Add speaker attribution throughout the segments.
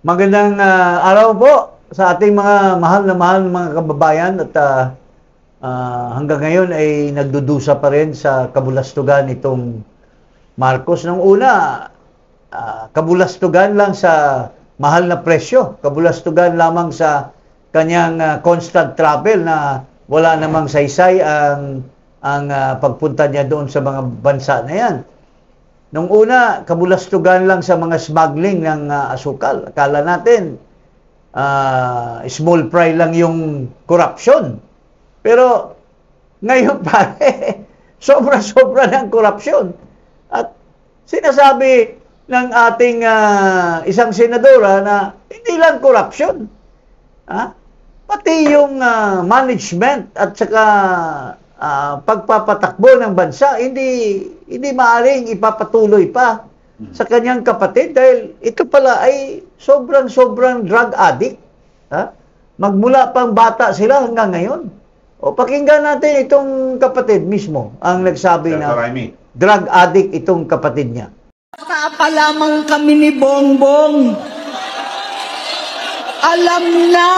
Speaker 1: Magandang araw po sa ating mga mahal na mga kababayan at hanggang ngayon ay nagdudusa pa rin sa kabulastugan itong Marcos. Nung una, kabulastugan lang sa mahal na presyo, kabulastugan lamang sa kanyang constant travel na wala namang saysay ang pagpunta niya doon sa mga bansa na yan. Nung una, kabulastugan lang sa mga smuggling ng asukal. Akala natin, small fry lang yung corruption. Pero ngayon pare, sobra-sobra ng corruption. At sinasabi ng ating isang senadora na hindi lang corruption. Pati yung management at saka pagpapatakbo ng bansa, hindi maaaring ipapatuloy pa sa kanyang kapatid dahil ito pala ay sobrang drug addict. Magmula pang bata sila hanggang ngayon. O pakinggan natin itong kapatid mismo ang nagsabi na drug addict itong kapatid niya.
Speaker 2: Pa lamang kami ni Bongbong. Alam na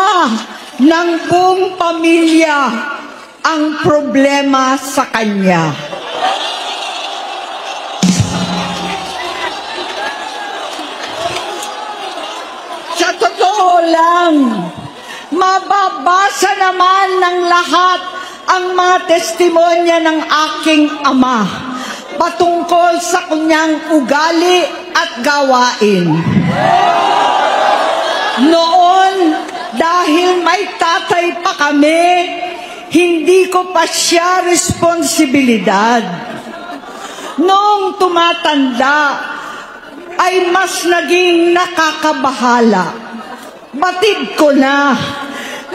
Speaker 2: ng buong pamilya ang problema sa kanya. Sa totoo lang, mababasa naman ng lahat ang mga testimonya ng aking ama patungkol sa kanyang ugali at gawain. Noon, dahil may tatay pa kami, hindi ko pa siya responsibilidad. Noong tumatanda, ay mas naging nakakabahala. Batid ko na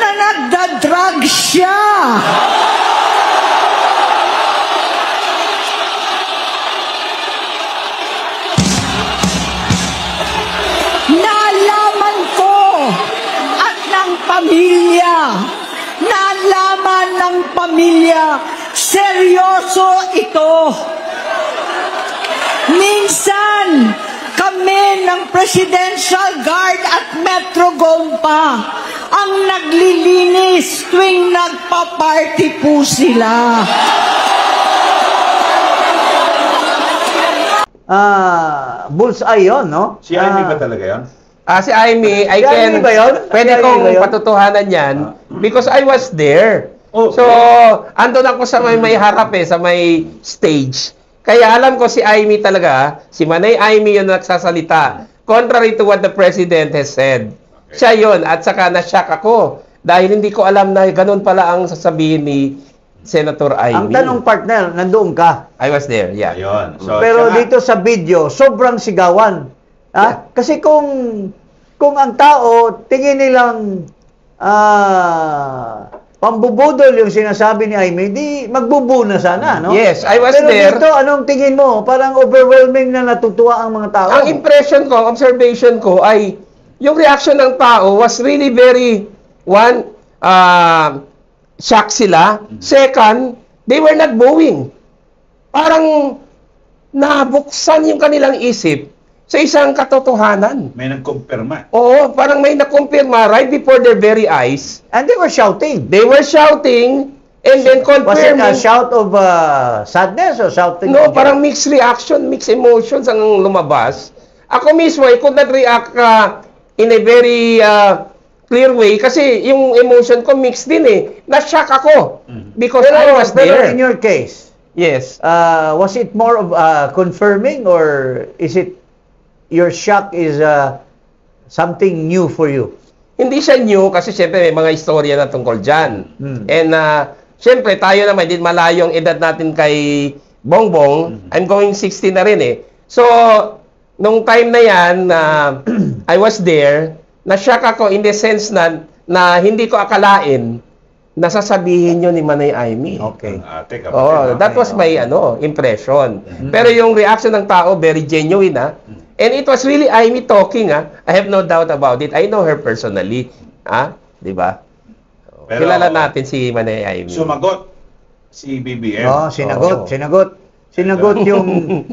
Speaker 2: nagdadrag siya. Nalaman ko at ng pamilya, nalaman ng pamilya, seryoso ito. Minsan, kami ng Presidential Guard at Metro Gompa ang naglilinis tuwing nagpa-party po sila.
Speaker 1: Bullseye yun, no?
Speaker 3: Si Amy ba talaga yun?
Speaker 4: Si Amy, pwede kong patutuhanan yan because I was there. So, andun ako sa may harap sa may stage. Kaya alam ko si Amy talaga, si Manay Amy yung nagsasalita. Contrary to what the President has said. Okay. Siya yun, at saka na-shock ako. Dahil hindi ko alam na ganun pala ang sasabihin ni Senator Amy.
Speaker 1: Ang tanong partner, nandoon ka?
Speaker 4: I was there, yeah.
Speaker 3: Ayun. So,
Speaker 1: pero dito sa video, sobrang sigawan. Yeah. Kasi kung ang tao, tingin nilang pambubudol yung sinasabi ni Amy, di magbubu na sana, no?
Speaker 4: Yes, I was
Speaker 1: pero
Speaker 4: there.
Speaker 1: Pero dito, anong tingin mo? Parang overwhelming na natutuwa ang mga tao.
Speaker 4: Ang impression ko, observation ko ay yung reaction ng tao was really very, shock sila. Second, they were not bowing. Parang nabuksan yung kanilang isip sa isang katotohanan.
Speaker 3: May nagkumpirma.
Speaker 4: Oo, parang may nakumpirma right before their very eyes.
Speaker 1: And they were shouting.
Speaker 4: They were shouting and then confirming.
Speaker 1: Was it a shout of sadness or shouting?
Speaker 4: No, parang mixed reaction, mixed emotions ang lumabas. Ako mismo, I could not react in a very clear way kasi yung emotion ko mixed din Na-shock ako because I was there.
Speaker 1: Pero in your case,
Speaker 4: yes.
Speaker 1: Was it more of confirming or is it your shock is something new for you?
Speaker 4: Hindi siya new kasi syempre may mga istorya na tungkol dyan. And syempre tayo naman, din malayo ang edad natin kay Bongbong. I'm going 60 na rin So, nung time na yan, I was there, na-shock ako in the sense na hindi ko akalain na sasabihin yun ni Manay Amy.
Speaker 1: Okay.
Speaker 4: That was my impression. Pero yung reaction ng tao, very genuine And it was really Amy talking, I have no doubt about it. I know her personally. Di ba? Kilala natin si Manay Amy.
Speaker 3: Sumagot si BBM.
Speaker 1: Sinagot yung...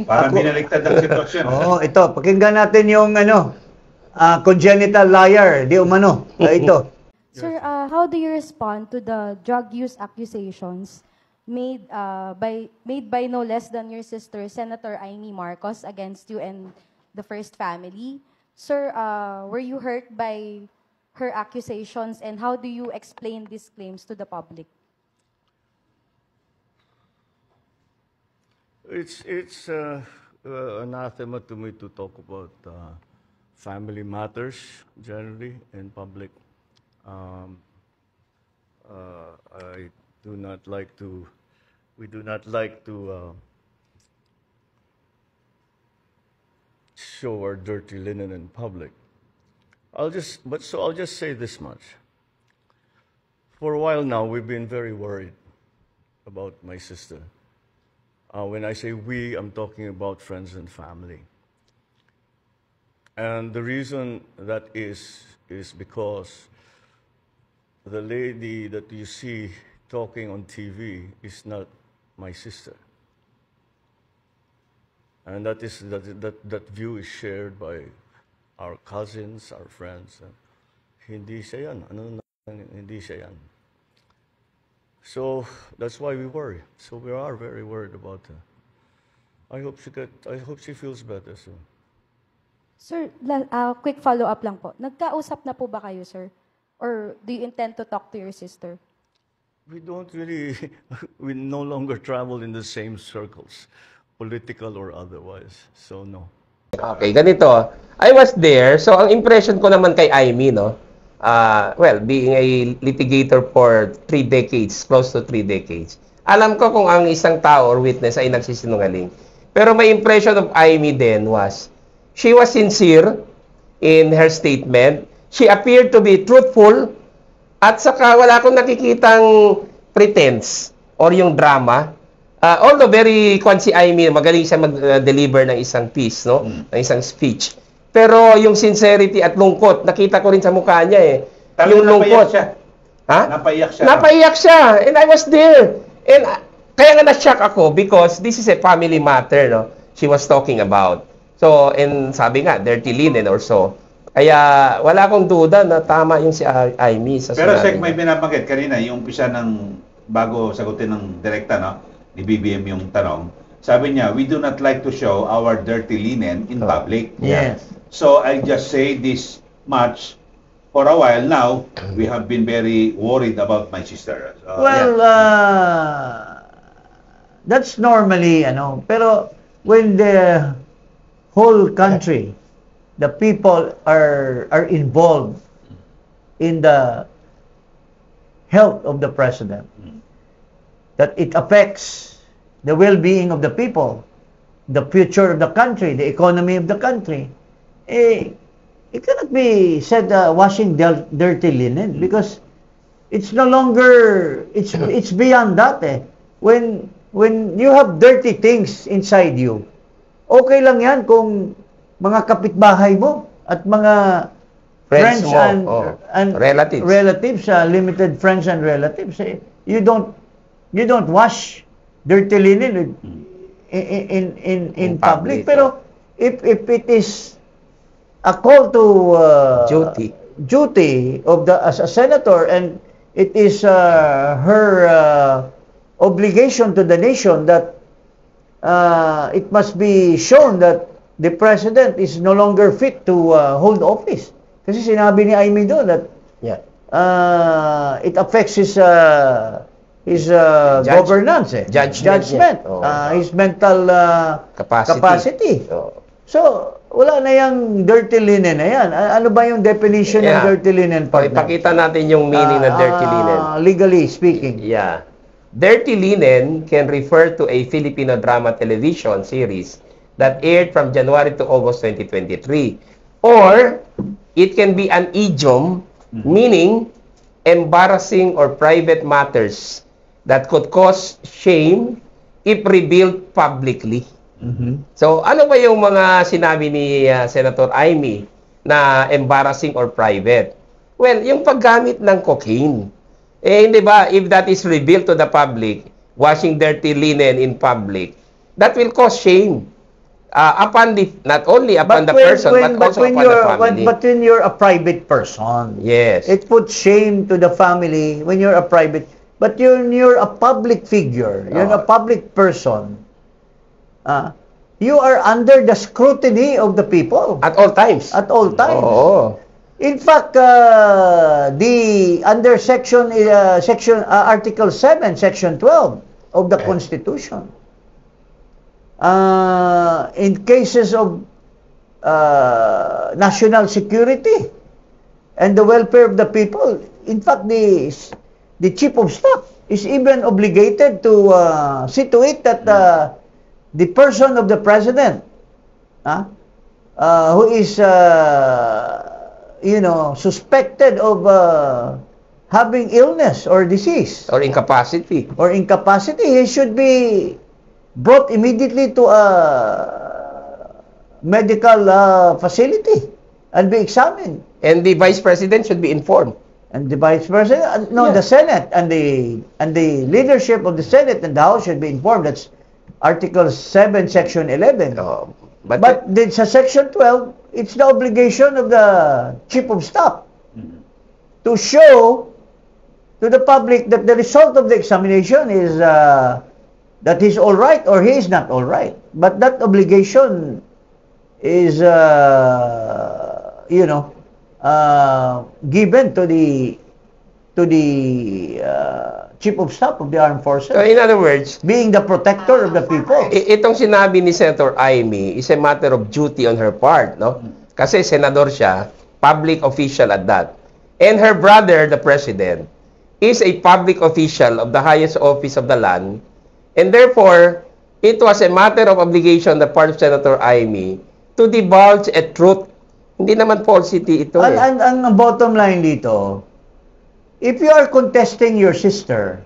Speaker 3: Parang binaliktad ang sitwasyon.
Speaker 1: Ito, pakinggan natin yung congenital liar, di umano. Ito.
Speaker 5: Sir, how do you respond to the drug use accusations made by no less than your sister, Senator Amy Marcos, against you and the First Family? Sir, were you hurt by her accusations, and how do you explain these claims to the public?
Speaker 6: It's anathema to me to talk about family matters generally in public. I do not like to. We do not like to show our dirty linen in public. I'll just say this much. For a while now, we've been very worried about my sister. When I say we, I'm talking about friends and family. And the reason that is because the lady that you see talking on TV is not my sister. And that view is shared by our cousins, our friends. Hindi siya yan. Hindi siya yan. So that's why we worry. So we are very worried about her. I hope she feels better soon.
Speaker 5: Sir, quick follow-up lang po. Nagkausap na po ba kayo, sir? Or do you intend to talk to your sister?
Speaker 6: We don't really, we no longer travel in the same circles, political or otherwise. So no.
Speaker 4: Okay, ganito. I was there. So ang impression ko naman kay Amy, no? Well, being a litigator for 3 decades, close to 3 decades, alam ko kung ang isang tao or witness ay nagsisinungaling. Pero my impression of Amy then was, she was sincere in her statement. She appeared to be truthful. At saka wala akong nakikitang pretense or yung drama. Although very si Amy, magaling siya mag-deliver ng isang piece, no? Ng isang speech. Pero yung sincerity at lungkot, nakita ko rin sa mukha niya eh.
Speaker 3: Yung
Speaker 4: lungkot.
Speaker 3: Siya.
Speaker 4: Ha?
Speaker 3: Napaiyak siya.
Speaker 4: Napaiyak siya. And I was there. And kaya nga na-shock ako because this is a family matter, no? She was talking about. So, and sabi nga, dirty linen or so. Kaya wala akong duda na tama yung si Amy sa
Speaker 3: Pero
Speaker 4: sinabi
Speaker 3: Sek, may
Speaker 4: niya.
Speaker 3: binabanggit kanina, yung umpisa ng bago sagutin ng direkta, no? Ni BBM yung tanong. Sabi niya, we do not like to show our dirty linen in public.
Speaker 1: Yes.
Speaker 3: So I just say this much. For a while now, we have been very worried about my sister.
Speaker 1: Well, that's normally, pero when the whole country, the people are involved in the health of the president, that it affects the well-being of the people, the future of the country, the economy of the country. It cannot be said washing dirty linen because it's no longer, it's beyond that eh. When you have dirty things inside you, okay lang yan kung mga kapitbahay mo at mga friends
Speaker 4: mo,
Speaker 1: and relatives, limited friends and relatives. You don't wash dirty linen in public. Pero if it is a call to duty of as a senator, and it is her obligation to the nation that it must be shown that the president is no longer fit to hold office. Kasi sinabi ni Amy doon that it affects his governance, judgment, his mental capacity. So, wala na yung dirty linen na yan. Ano ba yung definition ng dirty linen, partner?
Speaker 4: Ipakita natin yung meaning ng dirty linen.
Speaker 1: Legally speaking.
Speaker 4: Yeah. Dirty linen can refer to a Filipino drama television series that aired from January to August 2023. Or, it can be an idiom meaning embarrassing or private matters that could cause shame if revealed publicly. So, ano ba yung mga sinabi ni Senator Amy na embarrassing or private? Well, yung paggamit ng cocaine. Hindi ba, if that is revealed to the public, washing dirty linen in public, that will cause shame. not only upon the person, but also upon the family.
Speaker 1: But when you're a private person,
Speaker 4: Yes.
Speaker 1: it puts shame to the family when you're a private. But you're a public figure, you're a public person. You are under the scrutiny of the people
Speaker 4: At all times.
Speaker 1: at all times.
Speaker 4: Oo.
Speaker 1: In fact, under Article 7, Section 12 of the Constitution, in cases of national security and the welfare of the people, in fact, the Chief of Staff is even obligated to see to it that the person of the President, who is suspected of having illness or disease
Speaker 4: Or incapacity.
Speaker 1: he should be brought immediately to a medical facility and be examined.
Speaker 4: And the Vice President should be informed.
Speaker 1: And the Vice President, the Senate and the leadership of the Senate and the House should be informed. That's Article 7, Section 11. But sa Section 12, it's the obligation of the Chief of Staff to show to the public that the result of the examination is that he's all right or he is not all right. But that obligation is, given to the Chief of Staff of the Armed Forces.
Speaker 4: So in other words,
Speaker 1: being the protector of the people.
Speaker 4: Itong sinabi ni Senator Amy is a matter of duty on her part, no? Kasi senador siya, public official at that. And her brother, the President, is a public official of the highest office of the land. And therefore, it was a matter of obligation on the part of Senator Amy to divulge a truth. Hindi naman falsity ito.
Speaker 1: Ang bottom line dito, if you are contesting your sister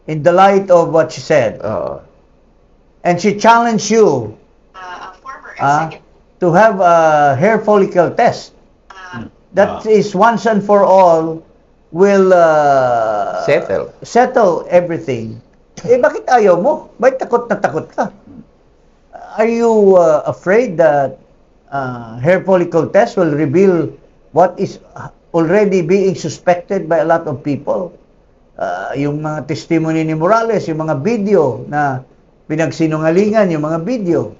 Speaker 1: in the light of what she said, and she challenged you to have a hair follicle test, that is once and for all will settle everything. Bakit ayaw mo? Bakit takot na takot ka? Are you afraid that hair follicle test will reveal what is already being suspected by a lot of people? Yung mga testimony ni Morales, yung mga video na pinagsinungalingan, yung mga video.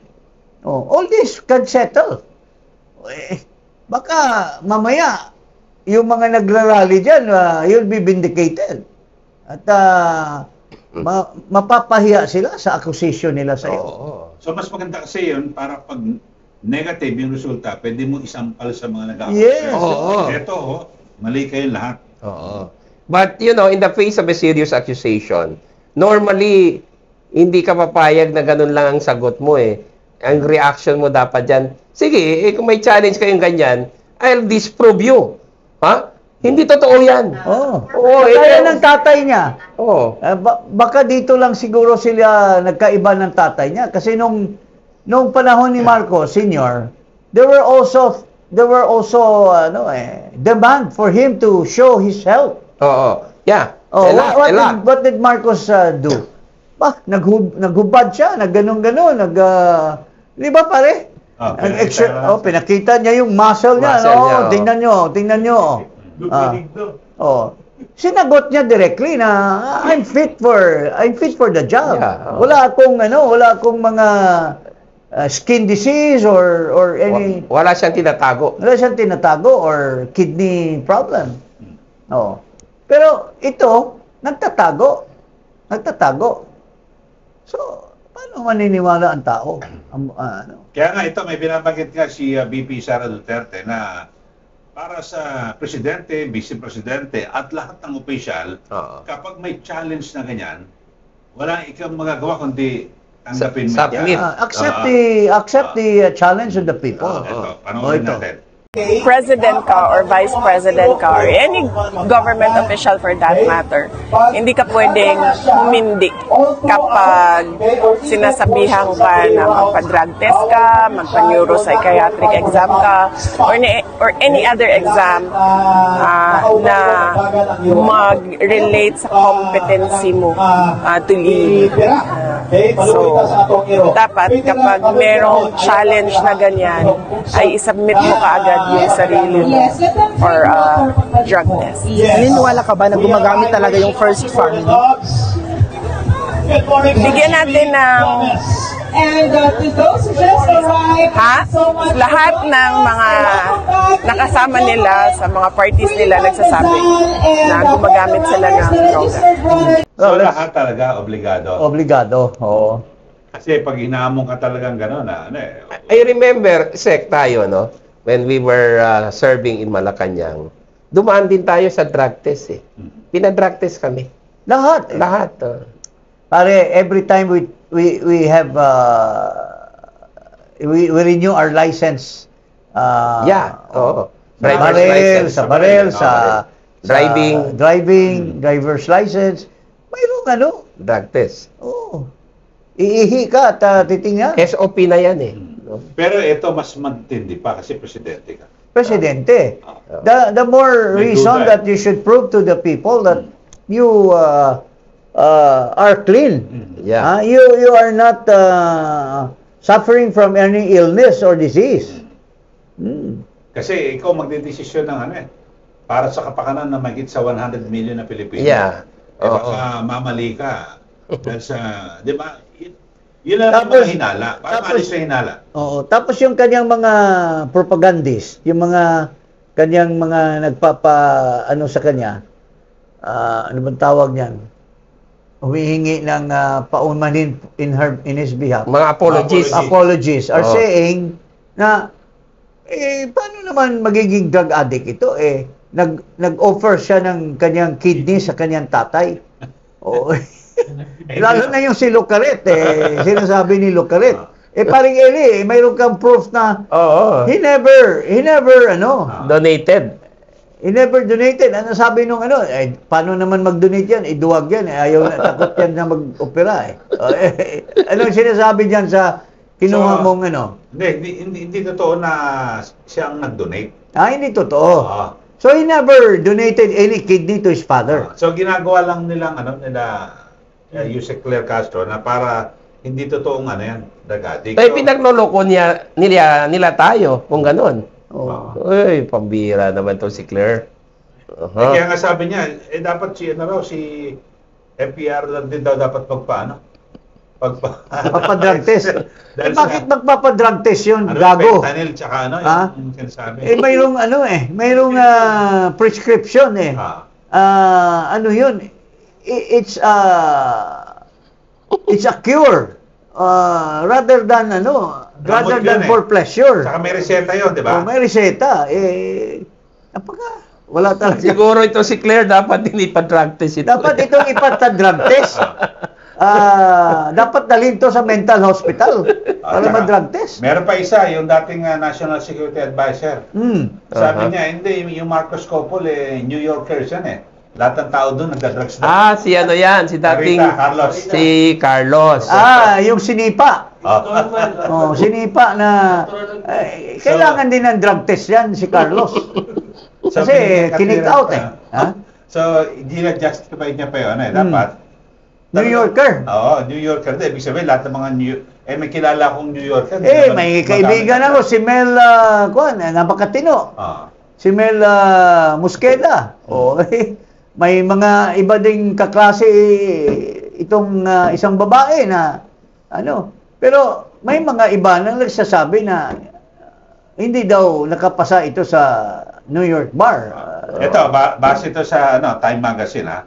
Speaker 1: All this can settle. Baka mamaya, yung mga nagrarally dyan, you'll be vindicated. At mapapahiya sila sa accusation nila sa iyo.
Speaker 3: So mas maganda kasi yun, para pag negative yung resulta, pwede mo isampal sa mga nag-accuse.
Speaker 1: Yes.
Speaker 3: Ito, mali kayo lahat.
Speaker 4: But, in the face of a serious accusation, normally, hindi ka papayag na ganun lang ang sagot mo eh. Ang reaction mo dapat dyan, sige, kung may challenge kayong ganyan, I'll disprove you. Hindi totoo yan.
Speaker 1: Kaya ng tatay niya. Baka dito lang siguro sila nagkaiba ng tatay niya. Kasi nung panahon ni Marcos Sr., there were also demand for him to show his health.
Speaker 4: Yeah.
Speaker 1: What did Marcos do? Naghubad siya, nagganon-ganon, di ba pare? Pinakita niya yung muscle niya. Tingnan nyo. Sinagot niya directly na I'm fit for the job. Wala akong mga skin disease or any.
Speaker 4: Wala siyang tinatago
Speaker 1: or kidney problem. Pero ito nagtatago. So paano maniniwala ang tao?
Speaker 3: Kaya nga ito, may binabanggit nga si VP Sara Duterte na para sa presidente, vice-presidente at lahat ng opisyal, kapag may challenge na ganyan, wala ikang magagawa kundi tanggapin mo.
Speaker 1: Accept the challenge of the people.
Speaker 3: Ito, panoorin natin.
Speaker 7: President ka or vice president ka or any government official for that matter, hindi ka pwedeng humindi kapag sinasabihan ka na magpa-drug test ka, magpa-neuropsychiatric exam ka, or any other exam na mag-relate sa competency mo to lead. So, dapat kapag merong challenge na ganyan, ay isubmit mo kaagad yung sarili mo for drug test.
Speaker 8: Naniniwala ka ba na gumagamit talaga yung first family?
Speaker 7: Bigyan natin ng lahat ng mga nakasama nila sa mga parties nila nagsasabi na gumagamit sila ng droga.
Speaker 3: So lahat talaga obligado.
Speaker 1: Obligado, oo.
Speaker 3: Kasi pag inaamong ka talagang gano'n,
Speaker 4: I remember, Sek, tayo, no? When we were serving in Malacanang, dumaan din tayo sa drug test, eh. Pina-drug test kami.
Speaker 1: Lahat.
Speaker 4: Lahat.
Speaker 1: Pare, every time we have we renew our license. Sa barel, sa driving, driver's license. Mayroong
Speaker 4: drug test.
Speaker 1: Oo. Iihi ka at titingnan.
Speaker 4: SOP na yan, eh. No?
Speaker 3: Pero ito mas matindi pa kasi presidente ka.
Speaker 1: Presidente. The more reason that you should prove to the people that you are clean.
Speaker 4: Yeah.
Speaker 1: You are not suffering from any illness or disease.
Speaker 3: Kasi ikaw magdedesisyon ng para sa kapakanan na mahigit sa 100 million na Pilipino.
Speaker 4: Yeah.
Speaker 3: Baka mamali ka. Dahil sa, di ba? Yun lang mga hinala. Para maalis na hinala.
Speaker 1: Oo. Tapos yung kanyang mga propagandist, yung mga kanyang mga sa kanya, ano bang tawag niyan? Humihingi ng paumanhin in his behalf.
Speaker 4: Mga
Speaker 1: apologies are saying na paano naman magiging drug addict ito? Nag-offer siya ng kanyang kidney sa kanyang tatay. Lalo na yung si Lucaret, sinasabi ni Lucaret. Paring Eli, mayroon kang proof na he never
Speaker 4: donated.
Speaker 1: He never donated. Ano sabi nung paano naman mag-donate yan? Duwag yan. Ayaw na, takot yan na mag-opera. Anong sinasabi dyan sa kinuha mong
Speaker 3: Hindi totoo na siya ang nag-donate.
Speaker 1: Hindi totoo. So he never donated any kidney to his father.
Speaker 3: So ginagawa lang nilang Yusek Claire Castro na para hindi totoong drug addict.
Speaker 4: Tayo pinagloloko nila tayo kung ganon. Uy, pambira naman to si Claire.
Speaker 3: Kaya nga sabi niya, dapat si FPR lang din daw dapat
Speaker 1: Papadrug test. Bakit magpapadrug test yun? Gago.
Speaker 3: Fentanyl tsaka yung sinasabi.
Speaker 1: Mayroong prescription yun? It's a cure. Rather than for pleasure.
Speaker 3: Saka may reseta yun, di ba?
Speaker 1: May reseta. Wala talaga.
Speaker 4: Siguro ito si Claire dapat din ipa-drug test ito.
Speaker 1: Dapat itong ipa-drug test. Dapat dalhin to sa mental hospital para mag-drug test.
Speaker 3: Meron pa isa, yung dating National Security Advisor. Sabi niya, hindi, yung Marcos Copol, New Yorkers yan Lahat ng tao doon nagda-drugs doon.
Speaker 4: Si yan, si dating
Speaker 3: Carlos.
Speaker 4: Si Carlos.
Speaker 1: Yung sinipa. Sinipa na kailangan din ng drug test yan si Carlos. Kasi kinik out
Speaker 3: So, hindi na-justify niya pa yun dapat.
Speaker 1: New Yorker.
Speaker 3: New Yorker. Ibig sabihin, lahat ng mga may kilala akong New Yorker.
Speaker 1: May kaibigan ako, si Mel, napakatino. Si Mel Mosqueda. May mga iba ding kaklase itong isang babae na pero may mga iba na nagsasabi na hindi daw nakapasa ito sa New York bar.
Speaker 3: Ito, base ito sa Time Magazine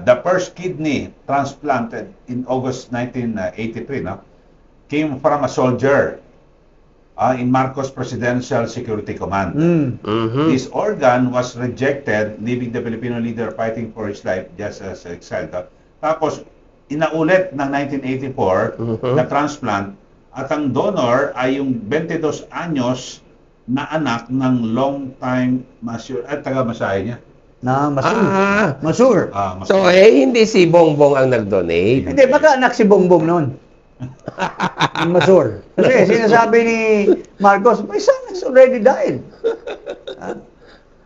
Speaker 3: the first kidney transplanted in August 1983 came from a soldier in Marcos Presidential Security Command. This organ was rejected, leaving the Filipino leader fighting for his life just as exiled. Tapos, inaulit ng 1984 na transplant at ang donor ay yung 22 anyos na anak ng long-time Masur at taga-Masay niya.
Speaker 1: Masur.
Speaker 4: So, hindi si Bongbong ang nag-donate.
Speaker 1: Hindi, baka anak si Bongbong noon. Masur. Kasi sinasabi ni Marcos, my son has already died.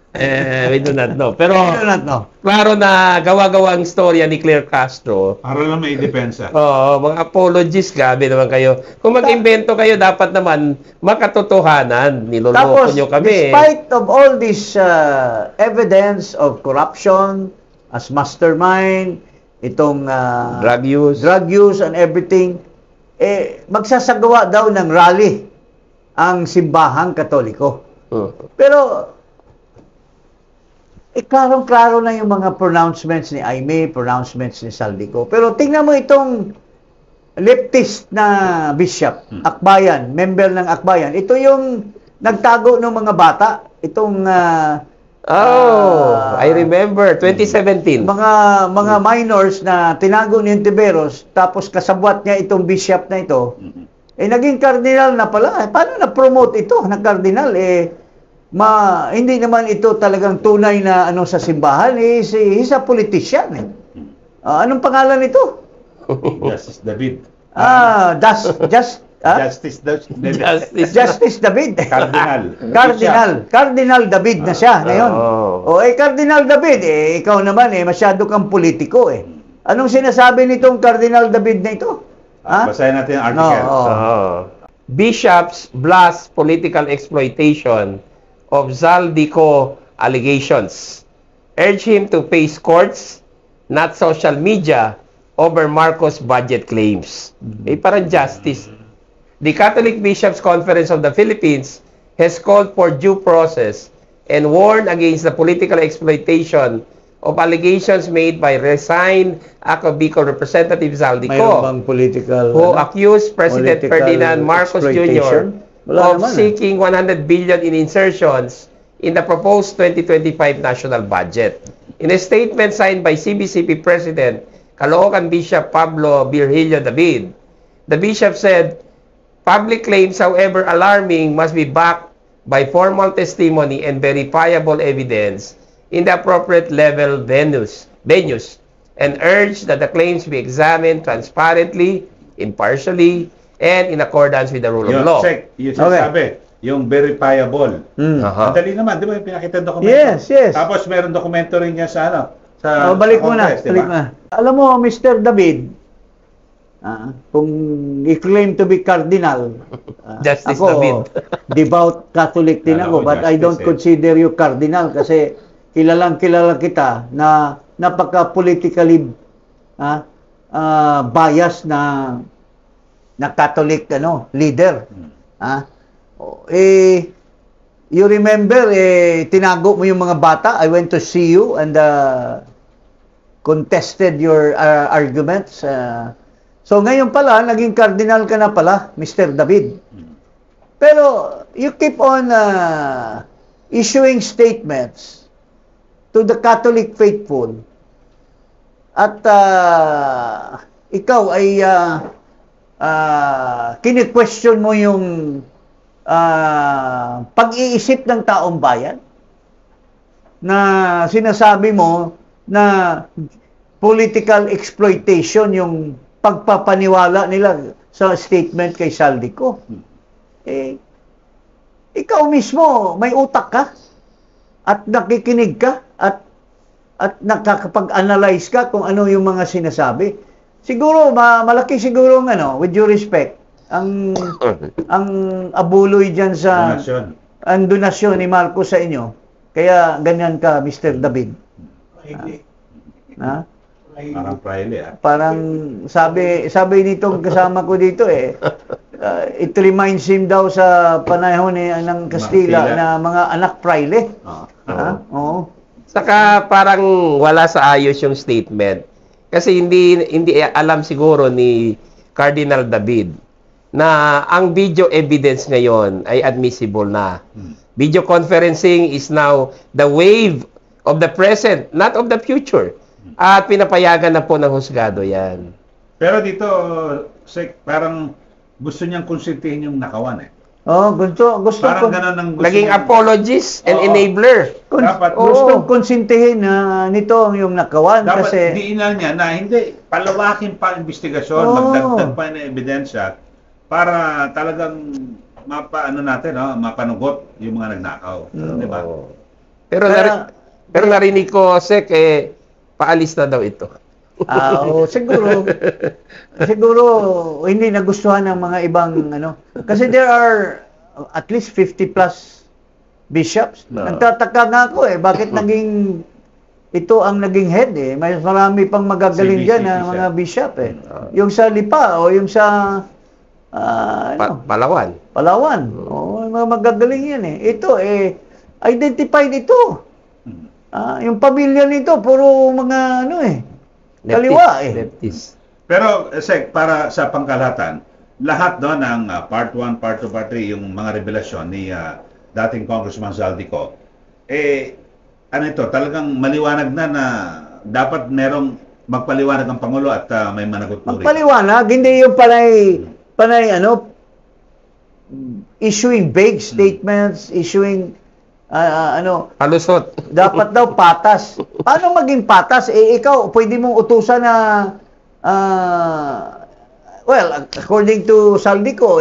Speaker 4: We do not know. Pero,
Speaker 1: I do not know.
Speaker 4: klaro na gawa-gawa ang storya ni Claire Castro.
Speaker 3: Para lang may depensa.
Speaker 4: Oo, mga apologies, gabi naman kayo. Kung mag-invento kayo, dapat naman makatotohanan. Niloloko nyo kami.
Speaker 1: Despite of all this evidence of corruption as mastermind, itong
Speaker 4: drug
Speaker 1: use and everything, magsasagawa daw ng rally ang simbahang Katoliko. Pero, klarong-klaro na yung mga pronouncements ni Aimee, pronouncements ni Saldico. Pero tingnan mo itong leftist na bishop, Akbayan, member ng Akbayan. Ito yung nagtago ng mga bata. Itong
Speaker 4: I remember 2017.
Speaker 1: Mga minors na tinago ni Ontiveros, tapos kasabwat niya itong bishop na ito. Naging cardinal na pala. Paano na-promote ito na cardinal? Hindi naman ito talagang tunay na sa simbahan. He's a politician. Anong pangalan nito?
Speaker 3: Justice David.
Speaker 1: Justice David. Cardinal David na siya ngayon. Cardinal David, ikaw naman masyado kang politiko Anong sinasabi nitong Cardinal David na ito?
Speaker 3: Basahin natin ang article.
Speaker 4: Bishops blast political exploitation of Zaldico allegations. Urge him to face courts, not social media, over Marcos budget claims. Parang justice. The Catholic Bishops' Conference of the Philippines has called for due process and warned against the political exploitation of allegations made by resigned Ako Bicol Representative Zaldico, who accused President Ferdinand Marcos Jr. of seeking 100 billion in insertions in the proposed 2025 national budget. In a statement signed by CBCP President Caloocan Bishop Pablo Virgilio David, the bishop said, public claims, however alarming, must be backed by formal testimony and verifiable evidence in the appropriate level venues, and urged that the claims be examined transparently, impartially, and in accordance with the rule of law.
Speaker 3: Yung sabi, yung verifiable. Madali naman, di ba yung pinakita dokumento?
Speaker 1: Yes.
Speaker 3: Tapos meron dokumento rin niya sa
Speaker 1: balik mo na. Alam mo, Mr. David, kung i-claim to be cardinal,
Speaker 4: Justice
Speaker 1: ako,
Speaker 4: David.
Speaker 1: Devout Catholic din ako, but I don't consider you cardinal kasi kilalang kilala kita na napaka-politically biased na Catholic leader. You remember, tinago mo yung mga bata. I went to see you and contested your arguments. So ngayon pala, naging cardinal ka na pala, Mr. David. Pero you keep on issuing statements to the Catholic faithful. At ikaw ay kini-question mo yung pag-iisip ng taong bayan na sinasabi mo na political exploitation yung pagpapaniwala nila sa statement kay Saldico. Ikaw mismo may utak ka at nakikinig ka at nakakapag-analyze ka kung ano yung mga sinasabi. Siguro malaki siguro with due respect ang abuloy diyan sa donasyon ni Marcos sa inyo. Kaya ganyan ka, Mr. David.
Speaker 3: Parang praile,
Speaker 1: Parang sabi nitong kasama ko dito it reminds him daw sa panahon ng Kastila na mga anak praile. Oo.
Speaker 4: Saka parang wala sa ayos yung statement. Kasi hindi alam siguro ni Cardinal David na ang video evidence ngayon ay admissible na. Video conferencing is now the wave of the present, not of the future. At pinapayagan na po ng husgado yan.
Speaker 3: Pero dito, parang gusto niyang konsintihin yung nakawan
Speaker 1: gusto
Speaker 3: parang ganun ang gusto
Speaker 4: naging apologist and enabler.
Speaker 3: Dapat
Speaker 1: gusto konsintihin nito yung nakawan
Speaker 3: dapat
Speaker 1: kasi
Speaker 3: diinan niya na hindi palawakin pa ang investigasyon, magdagdag pa ng ebidensya para talagang mapanugot yung mga nagnakaw. Di ba?
Speaker 4: Pero narinig ko, Sek, paalis na daw ito.
Speaker 1: Siguro hindi nagustuhan ng mga ibang kasi there are at least 50 plus bishops. Nagtataka nga ako bakit naging ito ang naging head May marami pang magagaling diyan na mga bishop Yung sa Lipa o yung sa
Speaker 4: Palawan.
Speaker 1: Mga magagaling yan Ito identified ito. Yung pamilya nito puro mga kaliwa
Speaker 4: Lefties.
Speaker 3: Pero, Sek, para sa pangkalahatan, lahat ng Part 1, Part 2, Part 3, yung mga revelasyon ni dating Congressman Zaldico, talagang maliwanag na dapat merong magpaliwanag ang Pangulo at may managot po rin.
Speaker 1: Magpaliwanag, hindi yung panay issuing vague statements, issuing
Speaker 4: halusot.
Speaker 1: Dapat daw patas. Paano maging patas? Ikaw, pwede mong utusan na according to Zaldico,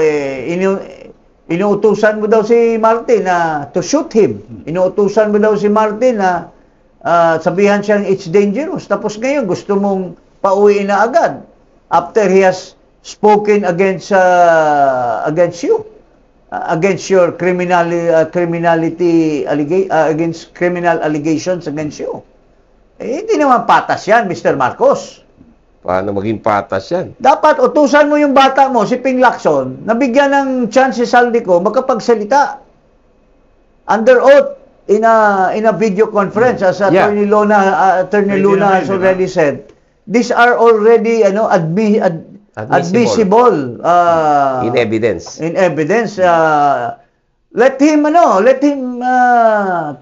Speaker 1: inuutusan mo daw si Martin na to shoot him. Inuutusan mo daw si Martin na sabihan siyang it's dangerous. Tapos ngayon, gusto mong pauwiin na agad after he has spoken against you. Against your criminality against criminal allegations against you. Hindi naman patas yan, Mr. Marcos.
Speaker 4: Paano maging patas yan?
Speaker 1: Dapat utusan mo yung bata mo, si Ping Lacson, nabigyan ng chance si Zaldico makapagsalita. Under oath in a video conference as Attorney Luna has already said. These are already admissible
Speaker 4: in evidence.
Speaker 1: Let him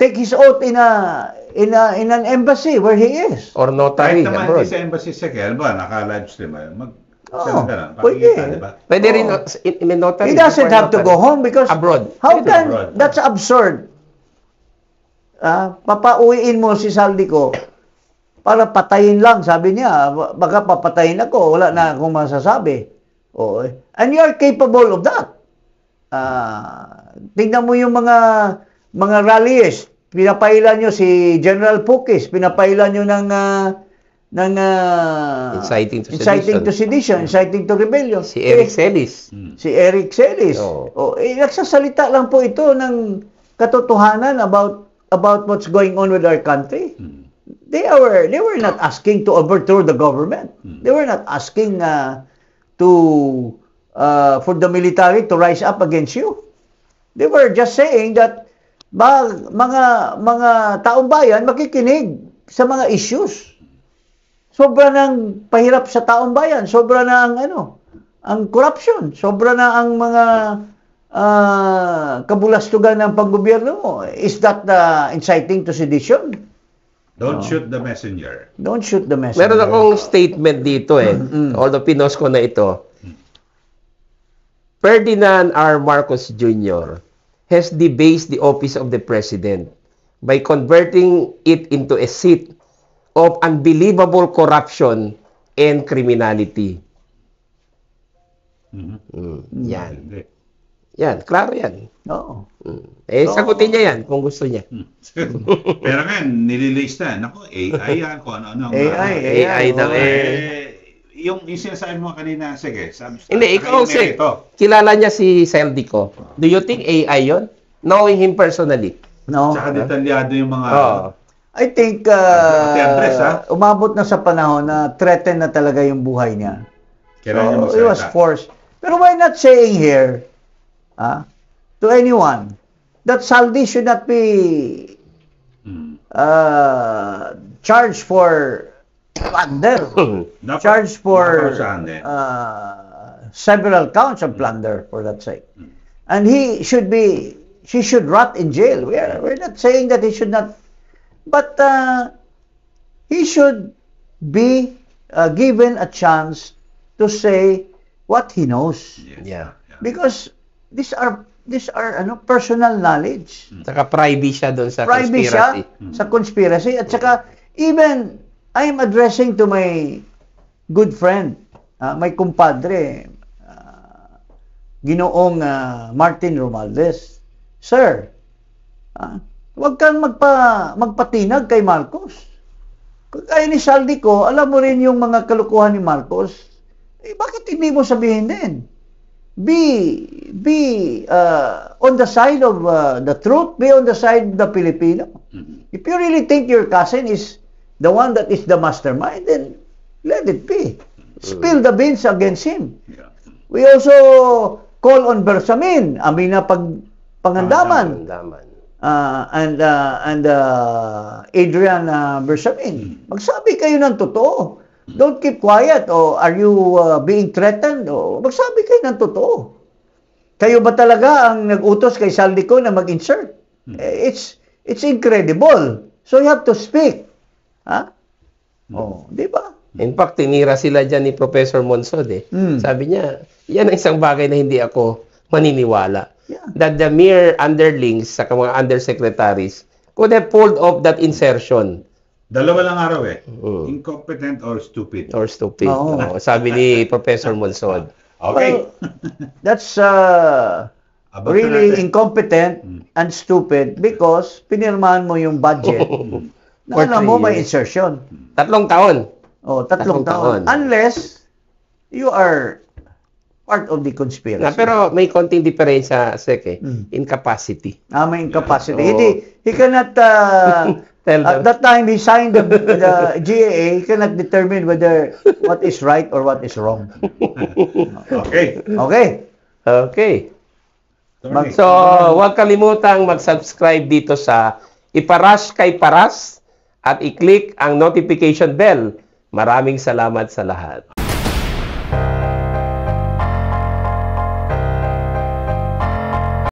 Speaker 1: take his oath in an embassy where he is.
Speaker 4: Or notary.
Speaker 3: Kahit naman sa embassy sa Kelba, naka-live stream
Speaker 1: pwede.
Speaker 4: Pwede rin in a notary.
Speaker 1: He doesn't have to go home because
Speaker 4: abroad.
Speaker 1: That's absurd. Papauwiin mo si Zaldico para patayin lang, sabi niya. Baka papatayin ako, wala na akong masasabi. And you are capable of that. Tingnan mo yung mga rallies. Pinapailan nyo si General Pukis, pinapailan nyo ng
Speaker 4: inciting to
Speaker 1: sedition, inciting to rebellion.
Speaker 4: Si Eric Celis.
Speaker 1: Nagsasalita lang po ito ng katotohanan about what's going on with our country. They were not asking to overthrow the government. They were not asking for the military to rise up against you. They were just saying that mga taong bayan makikinig sa mga issues. Sobra ng pahirap sa taong bayan, sobra na ang corruption, sobra na ang mga kabulastugan ng panggobyerno mo. Is that inciting to sedition?
Speaker 3: Don't shoot the messenger.
Speaker 1: Don't shoot the messenger.
Speaker 4: Meron akong statement dito although pinost ko na ito. Ferdinand R. Marcos Jr. has debased the office of the president by converting it into a seat of unbelievable corruption and criminality. Yan, klaro yan.
Speaker 1: Oo.
Speaker 4: Sagutin niya yan kung gusto niya.
Speaker 3: Pero ngayon, nililist na. Naku, AI yan. Kung ano.
Speaker 4: AI daw
Speaker 3: Yung sinasabi mo kanina, sige.
Speaker 4: Hindi, ikaw kilala niya si Zaldico. Do you think AI yon? Knowing him personally?
Speaker 1: No.
Speaker 3: Tsaka detalyado yung mga...
Speaker 1: I think umabot na sa panahon na threatened na talaga yung buhay niya. So, he was forced. Pero why not saying here to anyone that Zaldi should not be charged for plunder, charged for several counts of plunder for that sake, and she should rot in jail. We're not saying that he should not, but he should be given a chance to say what he knows. Because these are personal knowledge.
Speaker 4: Saka privy siya doon sa
Speaker 1: conspiracy. Sa conspiracy. At saka, even, I am addressing to my good friend, my kumpadre, Ginoong Martin Romualdez. Sir, Huwag kang magpatinag kay Marcos. Kaya ni Saldico, alam mo rin yung mga kalukuhan ni Marcos, bakit hindi mo sabihin din? Be on the side of the truth, be on the side of the Filipino. If you really think your cousin is the one that is the mastermind, then let it be. Spill the beans against him. We also call on Bersamin, Amina Pangandaman. And Adrian Bersamin. Magsabi kayo ng totoo. Don't keep quiet. O are you being threatened? O magsabi kayo ng totoo. Kayo ba talaga ang nag-utos kay Saldico na mag-insert? It's incredible. So you have to speak. Ha? Di ba?
Speaker 4: In fact, tinira sila dyan ni Professor Monsod eh. Sabi niya, yan ang isang bagay na hindi ako maniniwala. That the mere underlings sa mga undersecretaries could have pulled off that insertion.
Speaker 3: Dalawa lang araw eh. Incompetent or stupid.
Speaker 4: Or stupid. Sabi ni Professor Monsod.
Speaker 3: Okay.
Speaker 1: Well, that's really incompetent and stupid because pinirmahan mo yung budget na alam mo may insertion.
Speaker 4: 3 taon.
Speaker 1: 3 taon. Unless you are part of the conspiracy.
Speaker 4: Pero may konting diferensya, Sek, incapacity.
Speaker 1: May incapacity. He cannot, at that time he signed the GAA, he cannot determine whether what is right or what is wrong.
Speaker 3: Okay.
Speaker 4: So, huwag kalimutang mag-subscribe dito sa Iparas kay Paras at i-click ang notification bell. Maraming salamat sa lahat.